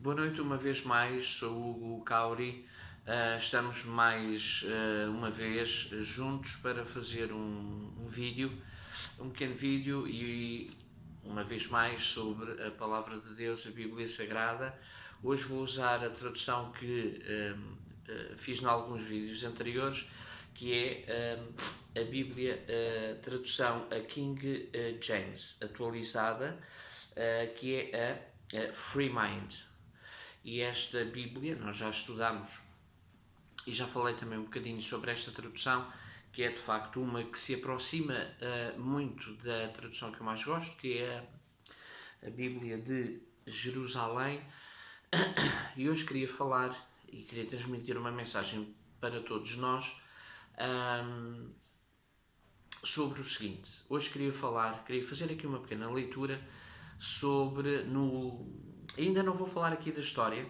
Boa noite uma vez mais, sou o Hugo Cauri. Estamos mais uma vez juntos para fazer um pequeno vídeo e uma vez mais sobre a Palavra de Deus, a Bíblia Sagrada. Hoje vou usar a tradução que fiz em alguns vídeos anteriores, que é a Bíblia, a tradução a King James, atualizada, que é a Free Mind. E esta Bíblia, nós já estudamos e já falei também um bocadinho sobre esta tradução, que é de facto uma que se aproxima muito da tradução que eu mais gosto, que é a Bíblia de Jerusalém. E hoje queria falar e queria transmitir uma mensagem para todos nós sobre o seguinte. Hoje queria fazer aqui uma pequena leitura sobre, ainda não vou falar aqui da história,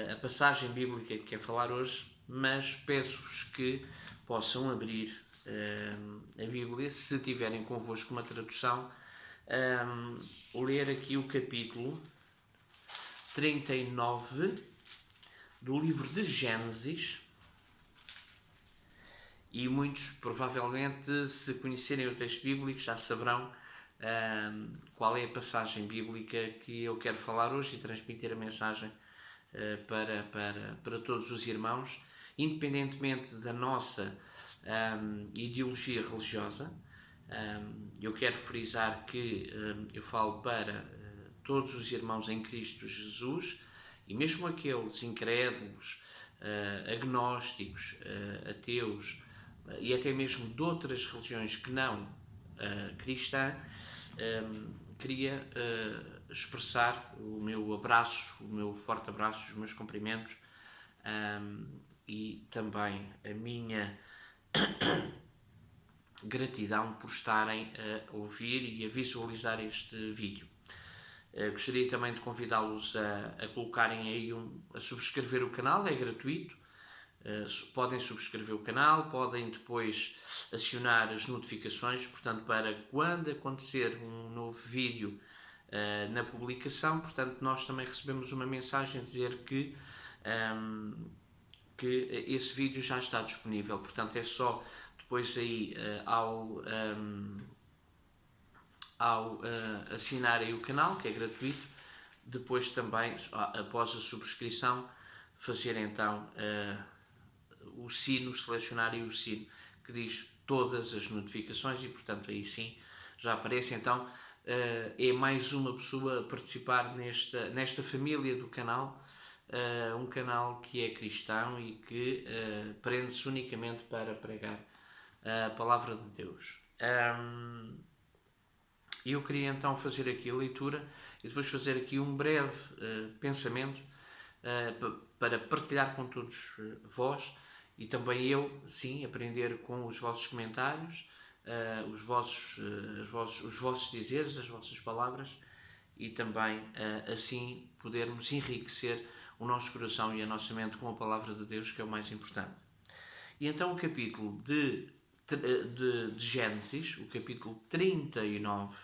a passagem bíblica que quero falar hoje, mas peço-vos que possam abrir a Bíblia, se tiverem convosco uma tradução, ler aqui o capítulo 39 do livro de Gênesis. E muitos, provavelmente, se conhecerem o texto bíblico, já saberão qual é a passagem bíblica que eu quero falar hoje e transmitir a mensagem para todos os irmãos, independentemente da nossa ideologia religiosa. Eu quero frisar que eu falo para todos os irmãos em Cristo Jesus, e mesmo aqueles incrédulos, agnósticos, ateus, e até mesmo de outras religiões que não cristã, queria expressar o meu abraço, o meu forte abraço, os meus cumprimentos e também a minha gratidão por estarem a ouvir e a visualizar este vídeo. Gostaria também de convidá-los a colocarem aí a subscrever o canal, é gratuito. Podem subscrever o canal, podem depois acionar as notificações, portanto, para quando acontecer um novo vídeo na publicação, portanto, nós também recebemos uma mensagem a dizer que esse vídeo já está disponível. Portanto, é só depois aí ao assinarem o canal, que é gratuito, depois também, após a subscrição, fazer então o sino, selecionarem o sino que diz todas as notificações, e portanto aí sim já aparece. Então é mais uma pessoa a participar nesta família do canal, um canal que é cristão e que prende-se unicamente para pregar a palavra de Deus. Eu queria então fazer aqui a leitura e depois fazer aqui um breve pensamento para partilhar com todos vós, e também eu, sim, aprender com os vossos comentários, os vossos dizeres, as vossas palavras, e também assim podermos enriquecer o nosso coração e a nossa mente com a palavra de Deus, que é o mais importante. E então o capítulo de Gênesis, o capítulo 39,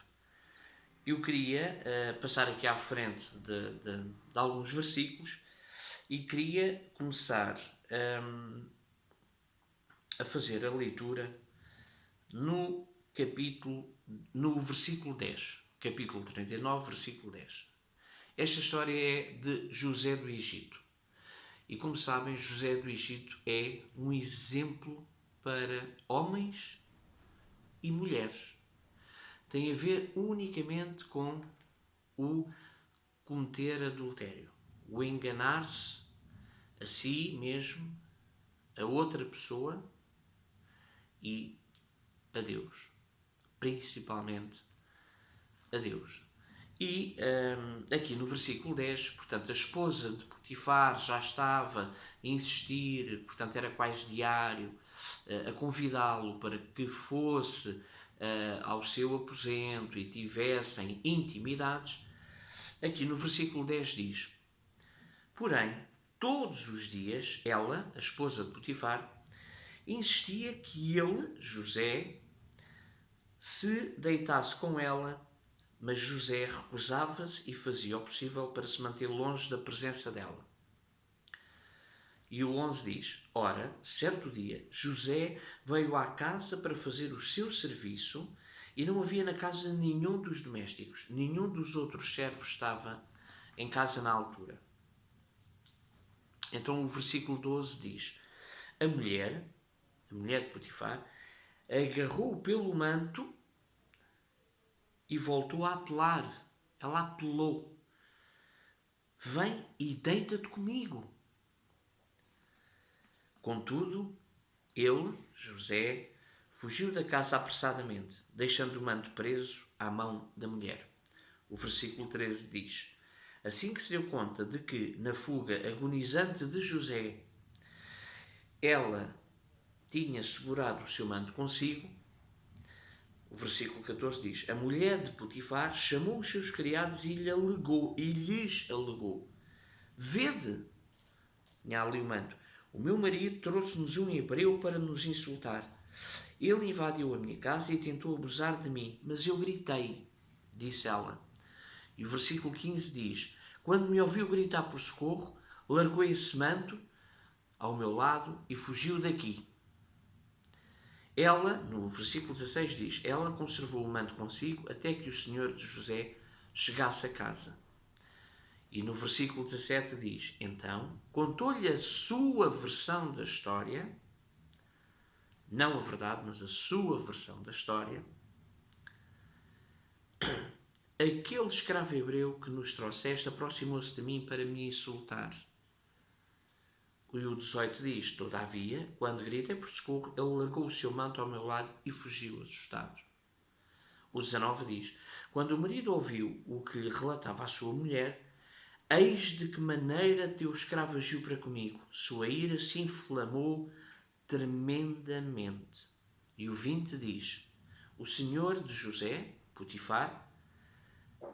eu queria passar aqui à frente de alguns versículos e queria começar a fazer a leitura no versículo 10. Capítulo 39, versículo 10. Esta história é de José do Egito. E como sabem, José do Egito é um exemplo para homens e mulheres. Tem a ver unicamente com o cometer adultério, o enganar-se a si mesmo, a outra pessoa e a Deus, principalmente a Deus. E aqui no versículo 10, portanto, a esposa de Potifar já estava a insistir, portanto era quase diário, a convidá-lo para que fosse ao seu aposento e tivessem intimidades. Aqui no versículo 10 diz: porém, todos os dias, ela, a esposa de Potifar, insistia que ele, José, se deitasse com ela mas José recusava-se e fazia o possível para se manter longe da presença dela. E o 11 diz: Ora, certo dia, José veio à casa para fazer o seu serviço e não havia na casa nenhum dos domésticos, nenhum dos outros servos estava em casa na altura. Então o versículo 12 diz: a mulher de Potifar, agarrou-o pelo manto e voltou a apelar. Ela apelou: vem e deita-te comigo. Contudo, ele, José, fugiu da casa apressadamente, deixando o manto preso à mão da mulher. O versículo 13 diz: assim que se deu conta de que, na fuga agonizante de José, ela tinha segurado o seu manto consigo, o versículo 14 diz: a mulher de Potifar chamou os seus criados e lhes alegou: vede, tinha ali o manto, o meu marido trouxe-nos um hebreu para nos insultar. Ele invadiu a minha casa e tentou abusar de mim, mas eu gritei, disse ela. E o versículo 15 diz: quando me ouviu gritar por socorro, largou esse manto ao meu lado e fugiu daqui. Ela, no versículo 16 diz: ela conservou o manto consigo até que o senhor de José chegasse a casa. E no versículo 17 diz: então, contou-lhe a sua versão da história, não a verdade, mas a sua versão da história, aquele escravo hebreu que nos trouxeste aproximou-se de mim para me insultar. E o 18 diz: todavia, quando gritei por socorro, ele largou o seu manto ao meu lado e fugiu assustado. O 19 diz: quando o marido ouviu o que lhe relatava a sua mulher, eis de que maneira teu escravo agiu para comigo. Sua ira se inflamou tremendamente. E o 20 diz: o senhor de José, Potifar,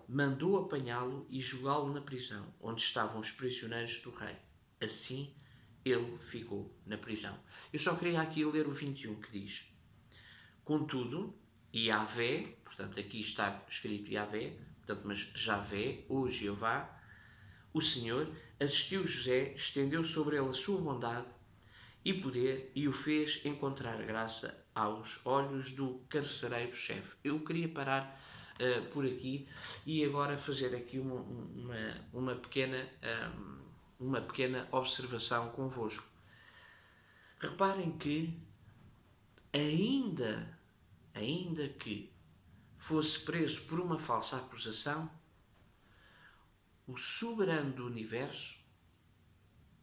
mandou apanhá-lo e jogá-lo na prisão, onde estavam os prisioneiros do rei. Assim ele ficou na prisão. Eu só queria aqui ler o 21, que diz: contudo, Yahvé, portanto aqui está escrito Yahvé, portanto, mas Javé, ou Jeová, o Senhor, assistiu José, estendeu sobre ele a sua bondade e poder e o fez encontrar graça aos olhos do carcereiro-chefe. Eu queria parar por aqui e agora fazer aqui uma pequena observação convosco. Reparem que, ainda que fosse preso por uma falsa acusação, o soberano do universo,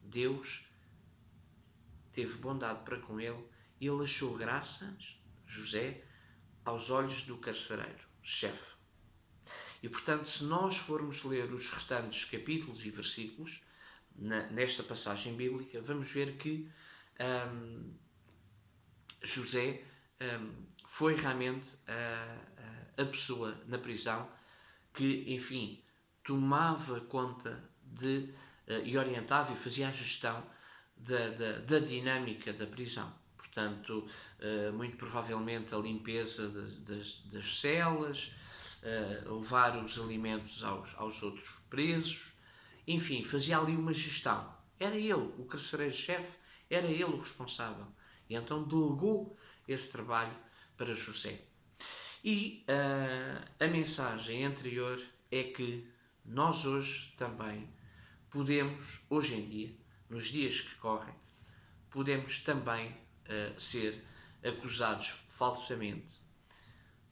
Deus, teve bondade para com ele e ele achou graças, José, aos olhos do carcereiro-chefe. E, portanto, se nós formos ler os restantes capítulos e versículos nesta passagem bíblica, vamos ver que José foi realmente a pessoa na prisão que, enfim, tomava conta e orientava e fazia a gestão da dinâmica da prisão. Portanto, muito provavelmente a limpeza das celas, levar os alimentos aos outros presos, enfim, fazia ali uma gestão. Era ele, o carcereiro-chefe, era ele o responsável. E então delegou esse trabalho para José. E a mensagem anterior é que nós hoje também podemos, hoje em dia, nos dias que correm, podemos também ser acusados falsamente.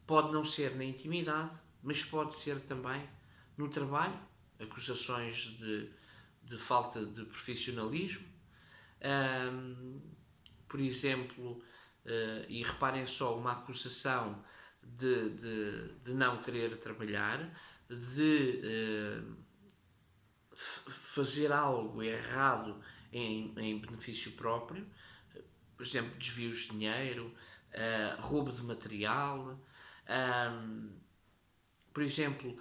Pode não ser na intimidade, mas pode ser também no trabalho, acusações de falta de profissionalismo. Por exemplo, e reparem só, uma acusação de não querer trabalhar, de fazer algo errado em benefício próprio, por exemplo, desvios de dinheiro, roubo de material, por exemplo,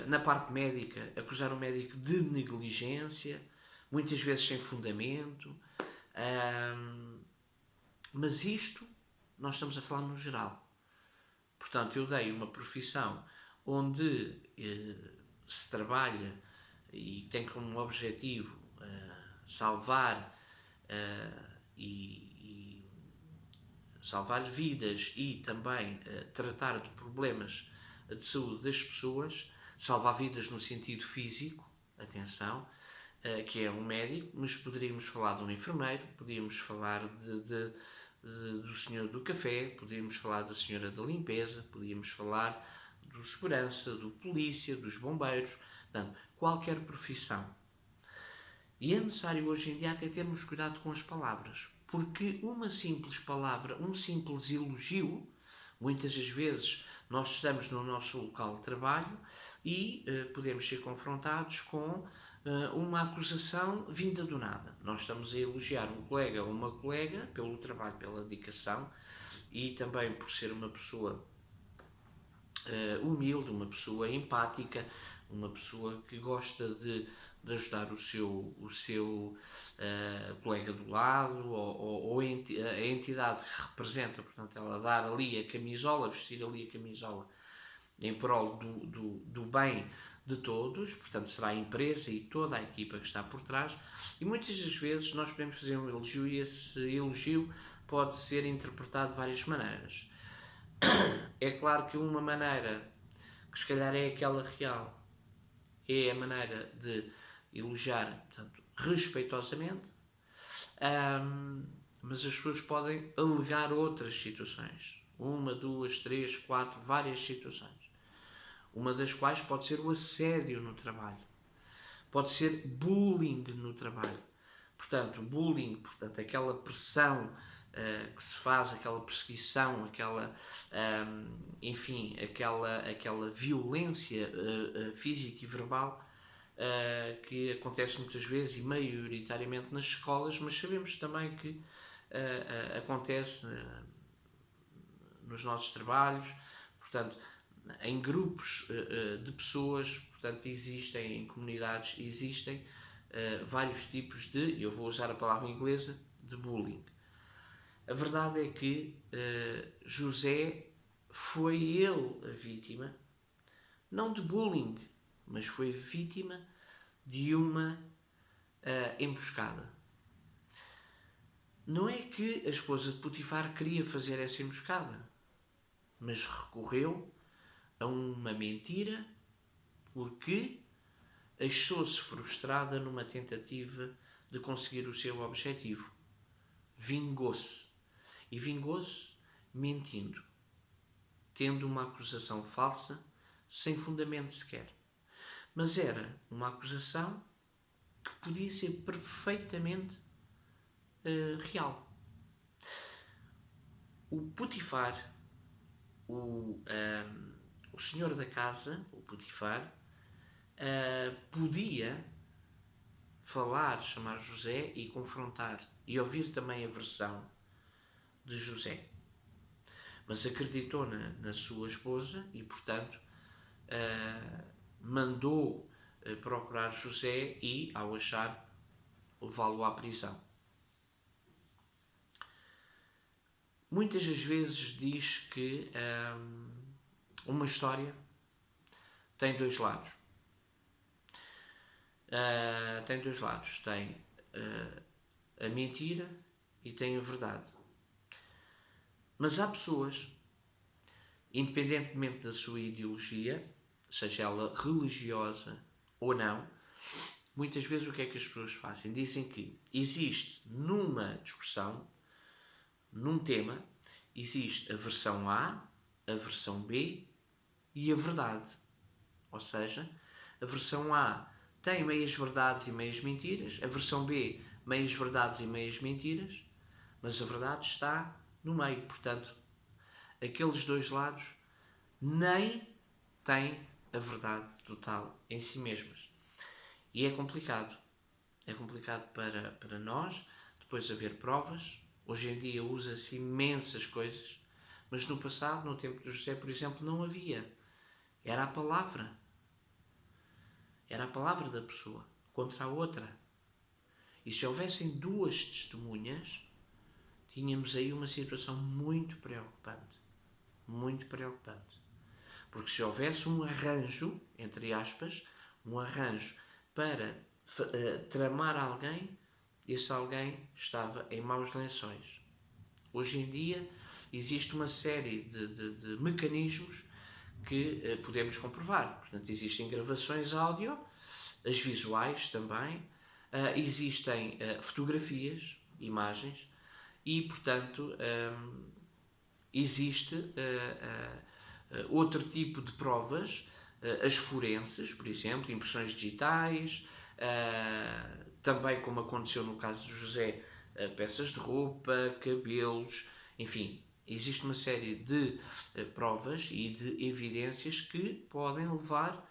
na parte médica, acusar o médico de negligência, muitas vezes sem fundamento, mas isto nós estamos a falar no geral. Portanto, eu dei uma profissão onde se trabalha e tem como objetivo salvar salvar vidas e também tratar de problemas de saúde das pessoas, salvar vidas no sentido físico, atenção, que é um médico, mas poderíamos falar de um enfermeiro, podíamos falar do senhor do café, podíamos falar da senhora da limpeza, podíamos falar do segurança, do polícia, dos bombeiros, portanto, qualquer profissão. E é necessário hoje em dia até termos cuidado com as palavras, porque uma simples palavra, um simples elogio, muitas das vezes nós estamos no nosso local de trabalho e podemos ser confrontados com uma acusação vinda do nada. Nós estamos a elogiar um colega ou uma colega pelo trabalho, pela dedicação e também por ser uma pessoa humilde, uma pessoa empática, uma pessoa que gosta de ajudar o seu colega do lado ou a entidade que representa, portanto, ela dar ali a camisola, vestir ali a camisola em prol do bem de todos, portanto será a empresa e toda a equipa que está por trás, e muitas das vezes nós podemos fazer um elogio e esse elogio pode ser interpretado de várias maneiras. É claro que uma maneira, que se calhar é aquela real, é a maneira de elogiar, portanto, respeitosamente, mas as pessoas podem alegar outras situações. Uma, duas, três, quatro, várias situações. Uma das quais pode ser o assédio no trabalho. Pode ser bullying no trabalho. Portanto, bullying, portanto, aquela pressão que se faz, aquela perseguição, aquela violência física e verbal que acontece muitas vezes e maioritariamente nas escolas, mas sabemos também que acontece nos nossos trabalhos, portanto, em grupos de pessoas, portanto, existem, em comunidades, existem vários tipos de, eu vou usar a palavra inglesa, de bullying. A verdade é que José foi ele a vítima, não de bullying, mas foi vítima de uma emboscada. Não é que a esposa de Potifar queria fazer essa emboscada, mas recorreu a uma mentira porque achou-se frustrada numa tentativa de conseguir o seu objetivo. Vingou-se. E vingou-se mentindo, tendo uma acusação falsa, sem fundamento sequer. Mas era uma acusação que podia ser perfeitamente real. O Potifar, o senhor da casa, o Potifar, podia falar, chamar José e confrontar e ouvir também a versão de José. Mas acreditou na sua esposa e, portanto, mandou procurar José e, ao achar, levá-lo à prisão. Muitas das vezes diz que uma história tem dois lados. Tem dois lados. Tem a mentira e tem a verdade. Mas há pessoas, independentemente da sua ideologia, seja ela religiosa ou não, muitas vezes o que é que as pessoas fazem? Dizem que existe numa discussão, num tema, existe a versão A, a versão B e a verdade. Ou seja, a versão A tem meias verdades e meias mentiras, a versão B, meias verdades e meias mentiras, mas a verdade está no meio. Portanto, aqueles dois lados nem têm a verdade total em si mesmas. E é complicado. É complicado para nós depois haver provas. Hoje em dia usa-se imensas coisas, mas no passado, no tempo de José, por exemplo, não havia. Era a palavra. Era a palavra da pessoa contra a outra. E se houvessem duas testemunhas, tínhamos aí uma situação muito preocupante. Muito preocupante. Porque se houvesse um arranjo, entre aspas, um arranjo para tramar alguém, esse alguém estava em maus lençóis. Hoje em dia existe uma série de mecanismos que podemos comprovar. Portanto, existem gravações áudio, as visuais também, existem fotografias, imagens, e, portanto, existe outro tipo de provas, as forenses, por exemplo, impressões digitais, também como aconteceu no caso de José, peças de roupa, cabelos, enfim, existe uma série de provas e de evidências que podem levar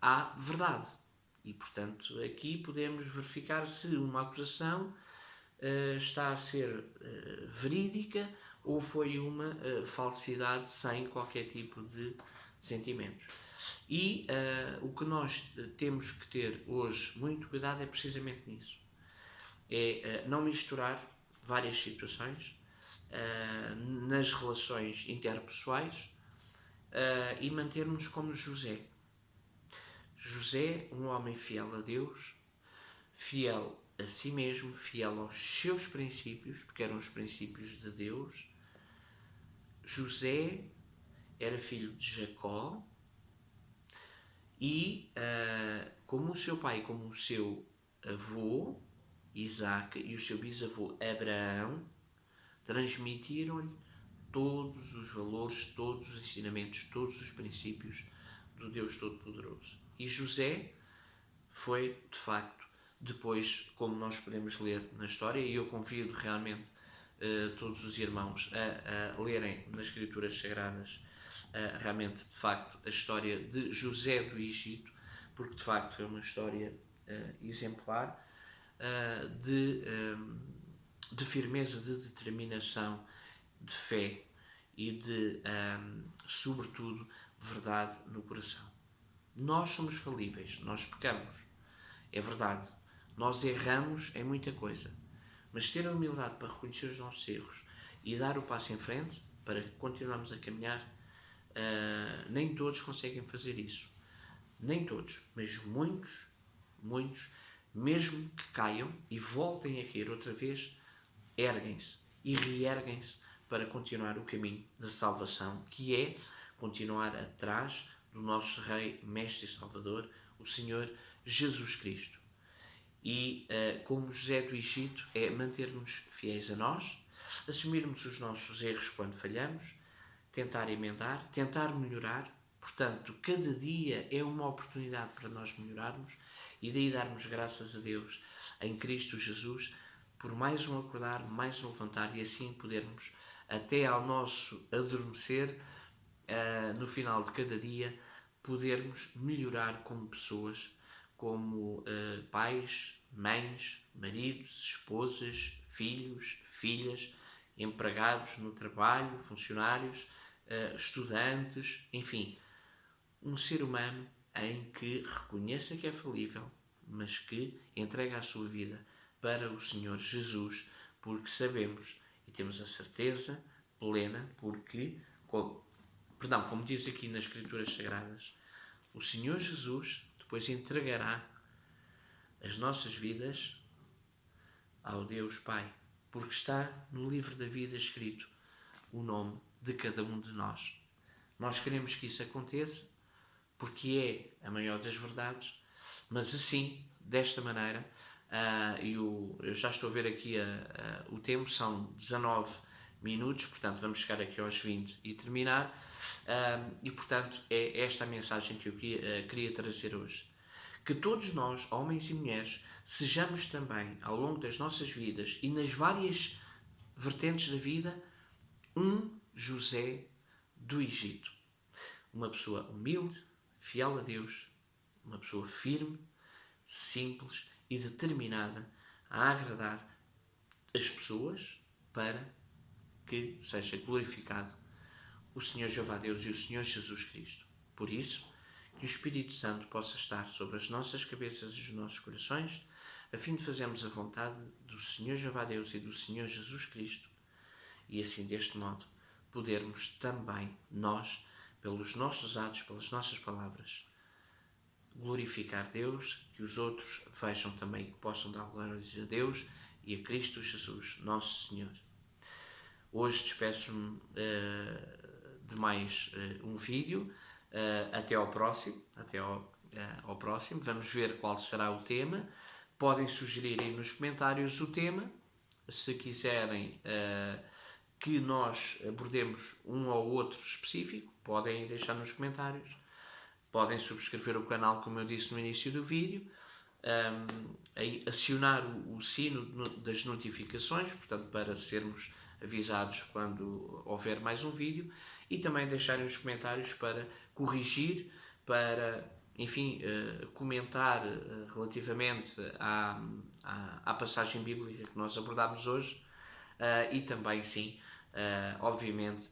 à verdade. E, portanto, aqui podemos verificar se uma acusação está a ser verídica ou foi uma falsidade sem qualquer tipo de sentimentos. E o que nós temos que ter hoje muito cuidado é precisamente nisso. É não misturar várias situações nas relações interpessoais e mantermos como José. José, um homem fiel a Deus, fiel a si mesmo, fiel aos seus princípios, porque eram os princípios de Deus. José era filho de Jacó e, como o seu pai, como o seu avô, Isaac, e o seu bisavô, Abraão, transmitiram-lhe todos os valores, todos os ensinamentos, todos os princípios do Deus Todo-Poderoso. E José foi, de facto, depois, como nós podemos ler na história, e eu convido realmente todos os irmãos a lerem nas Escrituras Sagradas realmente, de facto, a história de José do Egito, porque de facto é uma história exemplar de firmeza, de determinação, de fé e de, sobretudo, verdade no coração. Nós somos falíveis, nós pecamos, é verdade, nós erramos em muita coisa, mas ter a humildade para reconhecer os nossos erros e dar o passo em frente para continuarmos a caminhar, nem todos conseguem fazer isso. Nem todos, mas muitos, mesmo que caiam e voltem a cair outra vez, erguem-se e reerguem-se para continuar o caminho da salvação, que é continuar atrás do nosso Rei, Mestre e Salvador, o Senhor Jesus Cristo. E, como José do Egito, é manter-nos fiéis a nós, assumirmos os nossos erros quando falhamos, tentar emendar, tentar melhorar. Portanto, cada dia é uma oportunidade para nós melhorarmos e daí darmos graças a Deus em Cristo Jesus por mais um acordar, mais um levantar e assim podermos, até ao nosso adormecer, no final de cada dia, podermos melhorar como pessoas, como pais, mães, maridos, esposas, filhos, filhas, empregados no trabalho, funcionários, estudantes, enfim, um ser humano em que reconheça que é falível, mas que entrega a sua vida para o Senhor Jesus, porque sabemos e temos a certeza plena, porque, como diz aqui nas Escrituras Sagradas, o Senhor Jesus depois entregará as nossas vidas ao Deus Pai, porque está no livro da vida escrito o nome de cada um de nós. Nós queremos que isso aconteça, porque é a maior das verdades, mas assim, desta maneira, eu já estou a ver aqui o tempo, são 19 minutos, portanto vamos chegar aqui aos 20 e terminar, e portanto é esta a mensagem que eu queria trazer hoje. Que todos nós, homens e mulheres, sejamos também, ao longo das nossas vidas e nas várias vertentes da vida, um José do Egito. Uma pessoa humilde, fiel a Deus, uma pessoa firme, simples e determinada a agradar as pessoas para que seja glorificado o Senhor Jeová Deus e o Senhor Jesus Cristo. Por isso, que o Espírito Santo possa estar sobre as nossas cabeças e os nossos corações, a fim de fazermos a vontade do Senhor Jeová Deus e do Senhor Jesus Cristo, e assim, deste modo, podermos também, nós, pelos nossos atos, pelas nossas palavras, glorificar Deus, que os outros vejam também, que possam dar glórias a Deus e a Cristo Jesus, nosso Senhor. Hoje despeço-me de mais um vídeo. Até ao próximo. Ao próximo. Vamos ver qual será o tema. Podem sugerir aí nos comentários o tema. Se quiserem que nós abordemos um ou outro específico, podem deixar nos comentários. Podem subscrever o canal, como eu disse no início do vídeo. Acionar o sino das notificações, portanto, para sermos avisados quando houver mais um vídeo, e também deixarem os comentários para corrigir, para, enfim, comentar relativamente à passagem bíblica que nós abordámos hoje, e também, sim, obviamente,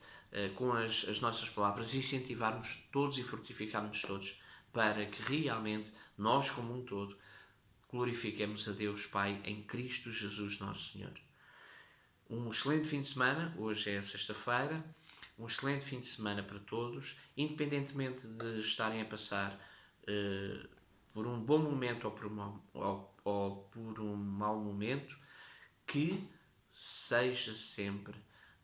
com as nossas palavras, incentivarmos todos e fortificarmos todos para que realmente nós, como um todo, glorifiquemos a Deus Pai em Cristo Jesus Nosso Senhor. Um excelente fim de semana, hoje é sexta-feira, um excelente fim de semana para todos, independentemente de estarem a passar por um bom momento ou por um mau momento, que seja sempre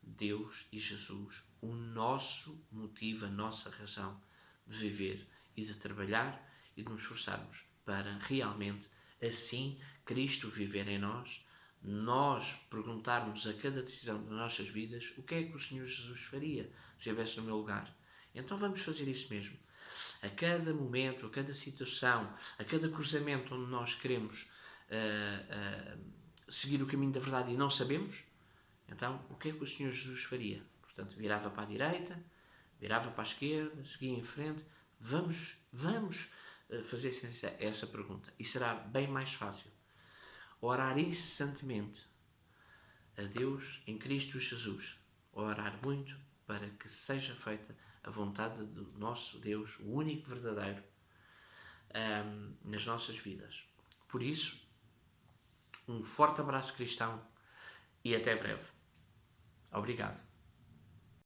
Deus e Jesus o nosso motivo, a nossa razão de viver e de trabalhar e de nos esforçarmos para realmente assim Cristo viver em nós, nós perguntarmos a cada decisão das nossas vidas o que é que o Senhor Jesus faria se estivesse no meu lugar. Então vamos fazer isso mesmo. A cada momento, a cada situação, a cada cruzamento onde nós queremos seguir o caminho da verdade e não sabemos, então o que é que o Senhor Jesus faria? Portanto, virava para a direita, virava para a esquerda, seguia em frente. Vamos fazer essa pergunta. E será bem mais fácil orar incessantemente a Deus em Cristo Jesus. Orar muito para que seja feita a vontade do nosso Deus, o único verdadeiro, nas nossas vidas. Por isso, um forte abraço cristão e até breve. Obrigado.